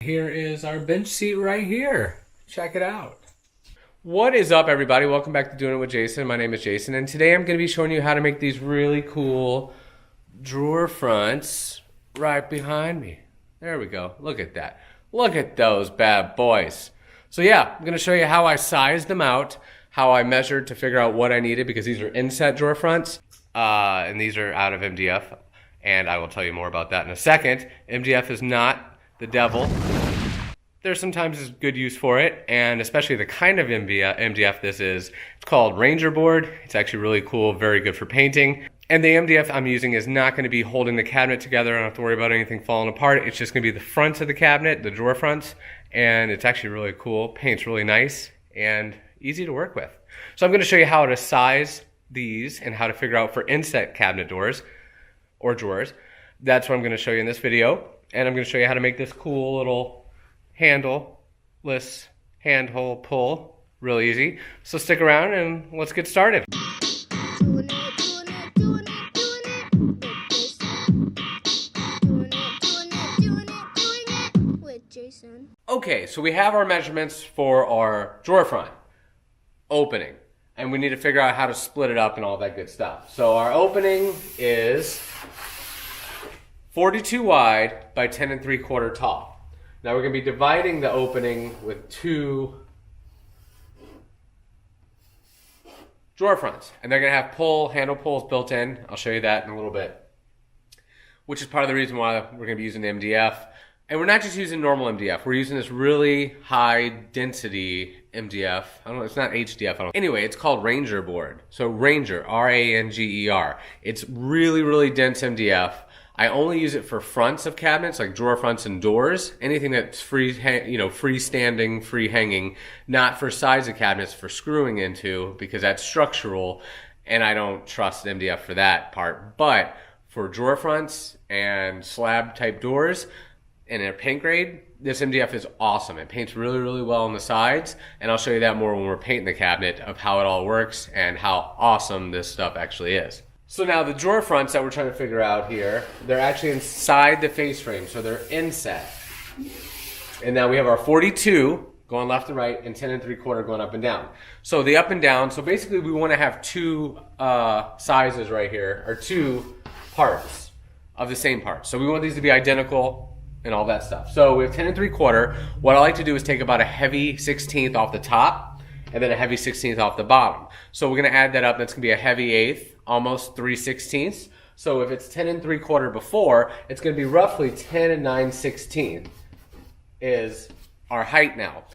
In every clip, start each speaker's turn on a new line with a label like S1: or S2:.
S1: Here is our bench seat right here. Check it out. What is up, everybody? Welcome back to Doing It with Jason. My name is Jason, and today I'm going to be showing you how to make these really cool drawer fronts right behind me. There we go. Look at that. Look at those bad boys. So yeah, I'm going to show you how I sized them out, how I measured to figure out what I needed, because these are inset drawer fronts, and these are out of MDF, and I will tell you more about that in a second. MDF is not the devil. There's sometimes good use for it, and especially the kind of MDF this is. It's called Ranger board. It's actually really cool, very good for painting. And the MDF I'm using is not going to be holding the cabinet together. I don't have to worry about anything falling apart. It's just going to be the fronts of the cabinet, the drawer fronts, and it's actually really cool. Paint's really nice and easy to work with. So I'm going to show you how to size these and how to figure out for inset cabinet doors or drawers. That's what I'm going to show you in this video. And I'm going to show you how to make this cool little handleless handhold pull real easy. So stick around and let's get started. Okay, so we have our measurements for our drawer front opening, and we need to figure out how to split it up and all that good stuff. So our opening is 42 wide by 10 3/4 tall. Now we're going to be dividing the opening with two drawer fronts, and they're going to have handle pulls built in. I'll show you that in a little bit, which is part of the reason why we're going to be using the MDF. And we're not just using normal MDF. We're using this really high density MDF. I don't know, it's not HDF. Anyway, it's called Ranger board. So Ranger, R-A-N-G-E-R. It's really, really dense MDF. I only use it for fronts of cabinets, like drawer fronts and doors. Anything that's freestanding, free hanging, not for sides of cabinets for screwing into, because that's structural, and I don't trust MDF for that part. But for drawer fronts and slab type doors, and in a paint grade, this MDF is awesome. It paints really, really well on the sides, and I'll show you that more when we're painting the cabinet of how it all works and how awesome this stuff actually is. So now the drawer fronts that we're trying to figure out here, they're actually inside the face frame, so they're inset. And now we have our 42 going left and right and 10 3/4 going up and down. So the up and down, so basically we want to have two sizes right here, or two parts of the same part. So we want these to be identical and all that stuff. So we have 10 3/4. What I like to do is take about a heavy 16th off the top and then a heavy 16th off the bottom. So we're going to add that up. That's going to be a heavy 1/8, almost 3/16. So if it's 10 3/4 before, it's going to be roughly 10 9/16 is our height now.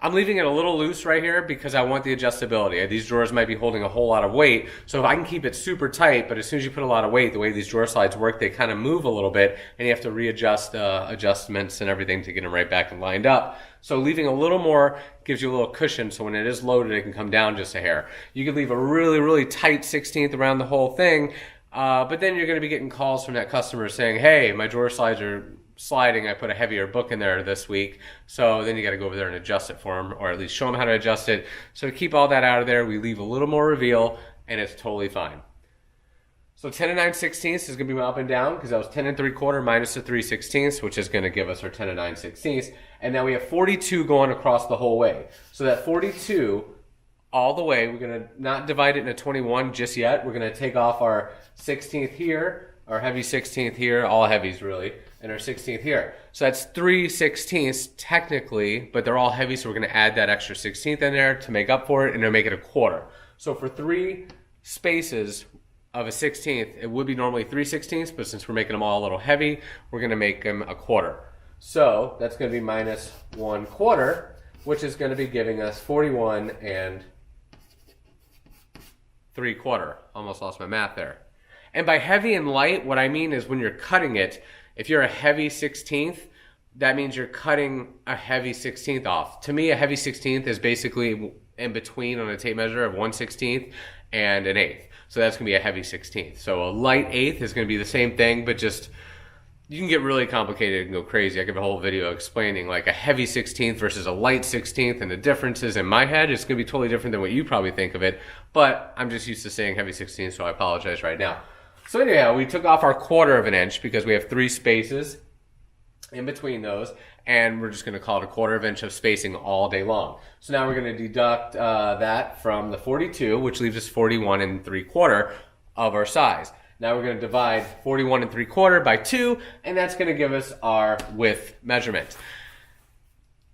S1: I'm leaving it a little loose right here because I want the adjustability. These drawers might be holding a whole lot of weight, so if I can keep it super tight, but as soon as you put a lot of weight, the way these drawer slides work, they kind of move a little bit, and you have to readjust adjustments and everything to get them right back and lined up. So leaving a little more gives you a little cushion, so when it is loaded, it can come down just a hair. You could leave a really, really tight 16th around the whole thing, but then you're going to be getting calls from that customer saying, hey, my drawer slides are sliding, I put a heavier book in there this week. So then you got to go over there and adjust it for them, or at least show them how to adjust it. So keep all that out of there. We leave a little more reveal, and it's totally fine. So 10 9/16 is going to be my up and down, because that was 10 3/4 minus the 3/16, which is going to give us our 10 9/16. And now we have 42 going across the whole way. So that 42 all the way, we're going to not divide it into 21 just yet. We're going to take off our 16th here, our heavy 16th here, all heavies really, and our 16th here. So that's 3/16 technically, but they're all heavy, so we're going to add that extra 16th in there to make up for it, and it'll make it a 1/4. So for 3 spaces of a 16th, it would be normally 3/16, but since we're making them all a little heavy, we're going to make them a 1/4. So that's going to be minus 1/4, which is going to be giving us 41 3/4. Almost lost my math there. And by heavy and light, what I mean is when you're cutting it, if you're a heavy 16th, that means you're cutting a heavy 16th off. To me, a heavy 16th is basically in between on a tape measure of 1/16 and an 1/8. So that's going to be a heavy 16th. So a light 1/8 is going to be the same thing, but just, you can get really complicated and go crazy. I give a whole video explaining like a heavy 16th versus a light 16th and the differences in my head. It's going to be totally different than what you probably think of it, but I'm just used to saying heavy 16th, so I apologize right now. So anyhow, we took off our 1/4 of an inch because we have 3 spaces. in between those, and we're just going to call it 1/4 inch of spacing all day long. So now we're going to deduct that from the 42, which leaves us 41 3/4 of our size. Now we're going to divide 41 3/4 by 2, and that's going to give us our width measurement.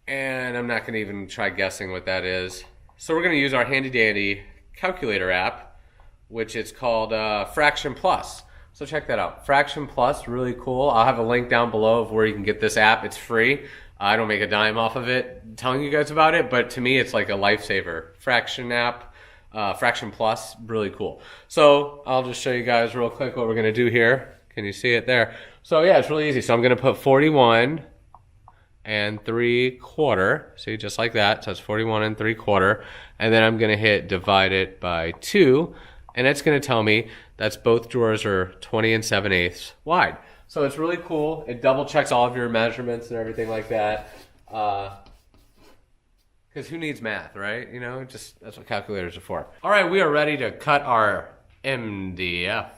S1: And I'm not going to even try guessing what that is. So we're going to use our handy dandy calculator app, which is called Fraction Plus. So check that out. Fraction Plus, really cool. I'll have a link down below of where you can get this app. It's free. I don't make a dime off of it telling you guys about it, but to me it's like a lifesaver. Fraction app, Fraction Plus, really cool. So I'll just show you guys real quick what we're going to do here. Can you see it there? So yeah, it's really easy. So I'm going to put 41 3/4, see, just like that. So it's 41 3/4, and then I'm going to hit divide it by 2, and it's going to tell me that's both drawers are 20 7/8 wide. So it's really cool. It double checks all of your measurements and everything like that. Because who needs math, right? You know, just that's what calculators are for. All right, we are ready to cut our MDF.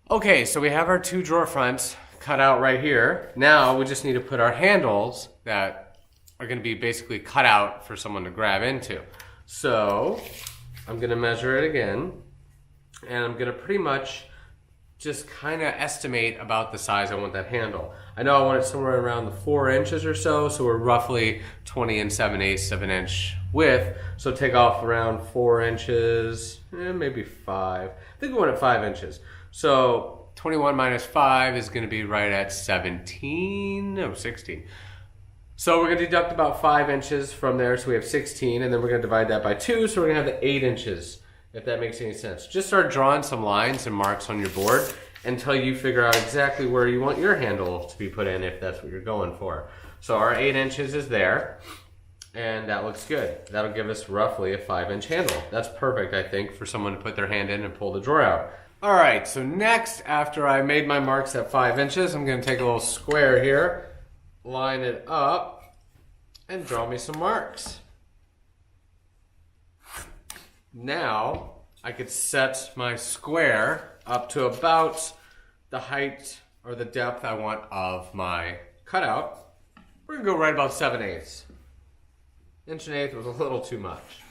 S1: Okay, so we have our 2 drawer fronts cut out right here. Now we just need to put our handles that are going to be basically cut out for someone to grab into. So I'm going to measure it again, and I'm going to pretty much just kind of estimate about the size I want that handle. I know I want it somewhere around the 4 inches or so, so we're roughly 20 7/8 of an inch width. So take off around 4 inches, maybe 5. I think we want it 5 inches. So 21 minus 5 is going to be right at 16. So we're going to deduct about 5 inches from there, so we have 16, and then we're going to divide that by 2, so we're going to have the 8 inches, if that makes any sense. Just start drawing some lines and marks on your board until you figure out exactly where you want your handle to be put in, if that's what you're going for. So our 8 inches is there, and that looks good. That'll give us roughly a 5-inch handle. That's perfect, I think, for someone to put their hand in and pull the drawer out. All right, so next, after I made my marks at 5 inches, I'm going to take a little square here, line it up, and draw me some marks. Now, I could set my square up to about the height or the depth I want of my cutout. We're going to go right about 7/8. 1 1/8 was a little too much.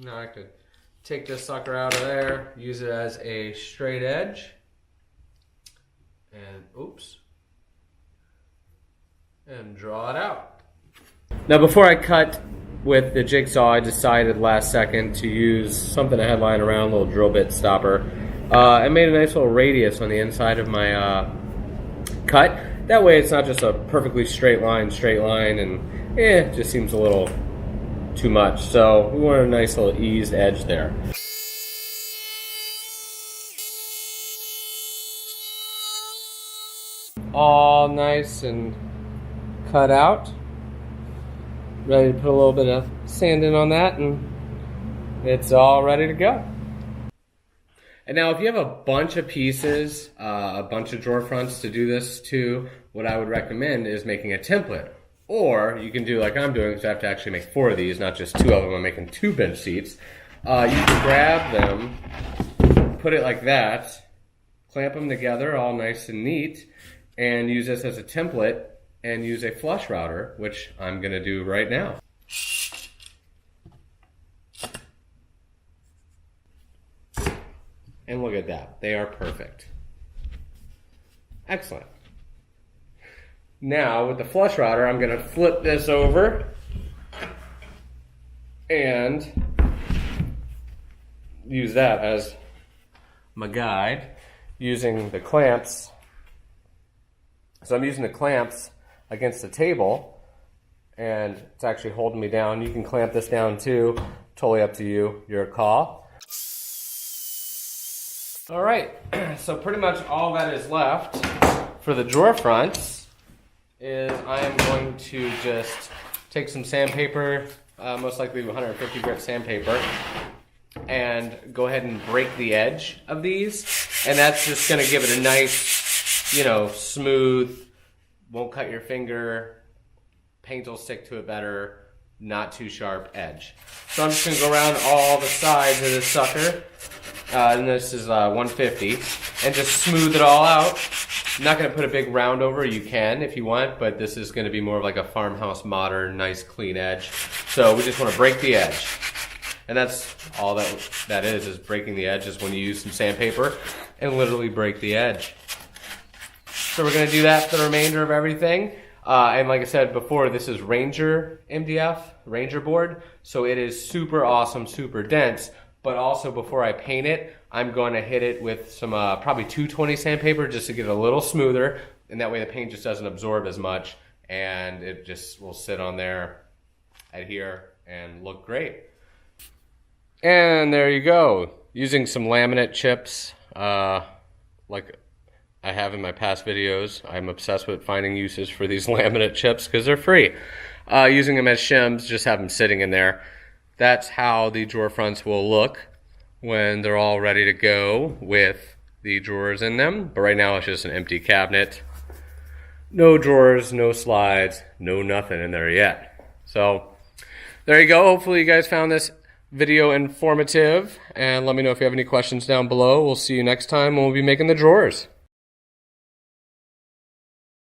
S1: Now I could take this sucker out of there, use it as a straight edge, and oops, and draw it out. Now before I cut with the jigsaw, I decided last second to use something I had lying around, a little drill bit stopper. I made a nice little radius on the inside of my cut. That way it's not just a perfectly straight line, and it just seems a little too much. So we want a nice little eased edge there. All nice and cut out. Ready to put a little bit of sand in on that, and it's all ready to go. And now if you have a bunch of pieces, a bunch of drawer fronts to do this to, what I would recommend is making a template. Or you can do like I'm doing, because I have to actually make 4 of these, not just 2 of them. I'm making 2 bench seats. You can grab them, put it like that, clamp them together all nice and neat, and use this as a template and use a flush router, which I'm going to do right now. And look at that. They are perfect. Excellent. Now, with the flush router, I'm going to flip this over and use that as my guide using the clamps. So I'm using the clamps against the table, and it's actually holding me down. You can clamp this down too. Totally up to you. Your call. All right, so pretty much all that is left for the drawer fronts is I am going to just take some sandpaper, most likely 150 grit sandpaper, and go ahead and break the edge of these. And that's just gonna give it a nice, you know, smooth, won't cut your finger, paint will stick to it better, not too sharp edge. So I'm just gonna go around all the sides of this sucker, and this is 150, and just smooth it all out. I'm not gonna put a big round over, you can if you want, but this is gonna be more of like a farmhouse modern, nice clean edge. So we just wanna break the edge. And that's all that is breaking the edge, is when you use some sandpaper and literally break the edge. So we're gonna do that for the remainder of everything. And like I said before, this is Ranger MDF, Ranger board. So it is super awesome, super dense. But also before I paint it, I'm going to hit it with some probably 220 sandpaper just to get it a little smoother. And that way the paint just doesn't absorb as much. And it just will sit on there, adhere, and look great. And there you go. Using some laminate chips, like I have in my past videos. I'm obsessed with finding uses for these laminate chips because they're free. Using them as shims, just have them sitting in there. That's how the drawer fronts will look when they're all ready to go with the drawers in them. But right now it's just an empty cabinet. No drawers, no slides, no nothing in there yet. So there you go. Hopefully you guys found this video informative. And let me know if you have any questions down below. We'll see you next time when we'll be making the drawers.